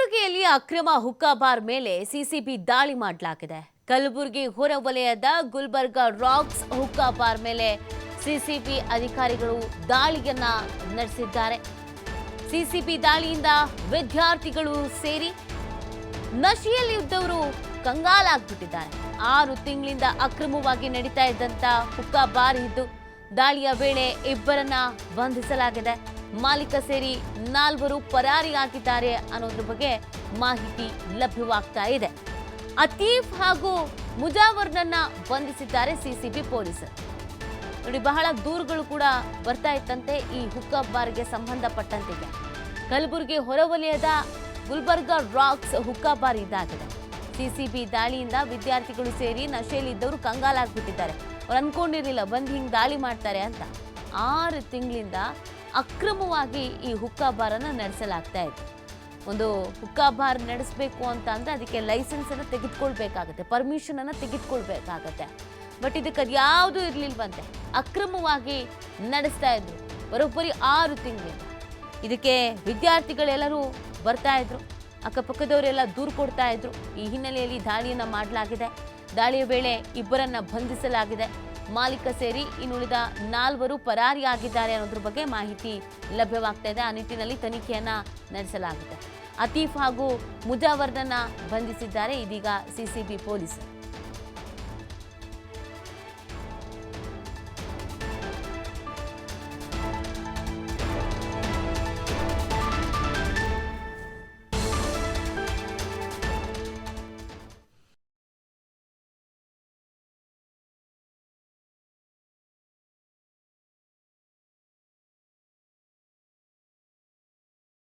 ಕಲಬುರಗಿಯಲ್ಲಿ ಅಕ್ರಮ ಹುಕ್ಕಾ ಬಾರ್ ಮೇಲೆ ಸಿಸಿಬಿ ದಾಳಿ ಮಾಡಲಾಗಿದೆ. ಕಲಬುರಗಿ ಹೊರವಲಯದ ಗುಲ್ಬರ್ಗಾ ರಾಕ್ಸ್ ಹುಕ್ಕಾ ಬಾರ್ ಮೇಲೆ ಸಿಸಿಬಿ ಅಧಿಕಾರಿಗಳು ದಾಳಿಯನ್ನ ನಡೆಸಿದ್ದಾರೆ. ಸಿಸಿಬಿ ದಾಳಿಯಿಂದ ವಿದ್ಯಾರ್ಥಿಗಳು ಸೇರಿ ನಶೆಯಲ್ಲಿದ್ದವರು ಕಂಗಾಲಾಗ್ಬಿಟ್ಟಿದ್ದಾರೆ. 6 ತಿಂಗಳಿಂದ ಅಕ್ರಮವಾಗಿ ನಡೀತಾ ಇದ್ದಂತ ಹುಕ್ಕಾ ಬಾರ್ ಇದ್ದು ದಾಳಿಯ ವೇಳೆ ಇಬ್ಬರನ್ನ ಬಂಧಿಸಲಾಗಿದೆ. ಮಾಲೀಕ ಸೇರಿ 4 ಪರಾರಿಯಾಗಿದ್ದಾರೆ ಅನ್ನೋದ್ರ ಬಗ್ಗೆ ಮಾಹಿತಿ ಲಭ್ಯವಾಗ್ತಾ ಇದೆ. ಅತೀಫ್ ಹಾಗೂ ಮುಜಾವರ್ನನ್ನ ಬಂಧಿಸಿದ್ದಾರೆ ಸಿಸಿಬಿ ಪೊಲೀಸರು. ನೋಡಿ, ಬಹಳ ದೂರುಗಳು ಕೂಡ ಬರ್ತಾ ಇತ್ತಂತೆ ಈ ಹುಕ್ಕಾ ಬಾರ್ಗೆ ಸಂಬಂಧಪಟ್ಟಂತೆ. ಕಲಬುರಗಿ ಹೊರವಲಯದ ಗುಲ್ಬರ್ಗಾ ರಾಕ್ಸ್ ಹುಕ್ಕಾ ಬಾರ್ ಇದಾಗಿದೆ. ಸಿಸಿಬಿ ದಾಳಿಯಿಂದ ವಿದ್ಯಾರ್ಥಿಗಳು ಸೇರಿ ನಶೆಯಲ್ಲಿದ್ದವರು ಕಂಗಾಲಾಗ್ಬಿಟ್ಟಿದ್ದಾರೆ. ಅವ್ರು ಅನ್ಕೊಂಡಿರ್ಲಿಲ್ಲ ಬಂದು ಹಿಂಗೆ ದಾಳಿ ಮಾಡ್ತಾರೆ ಅಂತ. 6 ತಿಂಗಳಿಂದ ಅಕ್ರಮವಾಗಿ ಈ ಹುಕ್ಕಾ ಬಾರನ್ನು ನಡೆಸಲಾಗ್ತಾ ಇದೆ. ಒಂದು ಹುಕ್ಕಾ ಬಾರ್ ನಡೆಸಬೇಕು ಅಂತ ಅಂದರೆ ಅದಕ್ಕೆ ಲೈಸೆನ್ಸನ್ನು ತೆಗೆದುಕೊಳ್ಬೇಕಾಗತ್ತೆ, ಪರ್ಮಿಷನನ್ನು ತೆಗೆದುಕೊಳ್ಬೇಕಾಗತ್ತೆ. ಬಟ್ ಇದಕ್ಕೆ ಅದು ಯಾವುದೂ ಇರಲಿಲ್ವಂತೆ, ಅಕ್ರಮವಾಗಿ ನಡೆಸ್ತಾ ಇದ್ರು ಬರೋಬ್ಬರಿ 6 ತಿಂಗಳಿಂದ. ಇದಕ್ಕೆ ವಿದ್ಯಾರ್ಥಿಗಳೆಲ್ಲರೂ ಬರ್ತಾ ಇದ್ರು, ಅಕ್ಕಪಕ್ಕದವರೆಲ್ಲ ದೂರು ಕೊಡ್ತಾ ಇದ್ರು. ಈ ಹಿನ್ನೆಲೆಯಲ್ಲಿ ದಾಳಿಯನ್ನು ಮಾಡಲಾಗಿದೆ. ದಾಳಿಯ ವೇಳೆ ಇಬ್ಬರನ್ನ ಬಂಧಿಸಲಾಗಿದೆ. ಮಾಲೀಕ ಸೇರಿ ಇನ್ನುಳಿದ 4 ಪರಾರಿಯಾಗಿದ್ದಾರೆ ಅನ್ನೋದ್ರ ಬಗ್ಗೆ ಮಾಹಿತಿ ಲಭ್ಯವಾಗ್ತಾ ಇದೆ. ಆ ನಿಟ್ಟಿನಲ್ಲಿ ತನಿಖೆಯನ್ನ ನಡೆಸಲಾಗಿದೆ. ಅತೀಫ್ ಹಾಗೂ ಮುಜಾವರ್ನನ್ನ ಬಂಧಿಸಿದ್ದಾರೆ ಇದೀಗ ಸಿಸಿಬಿ ಪೊಲೀಸರು.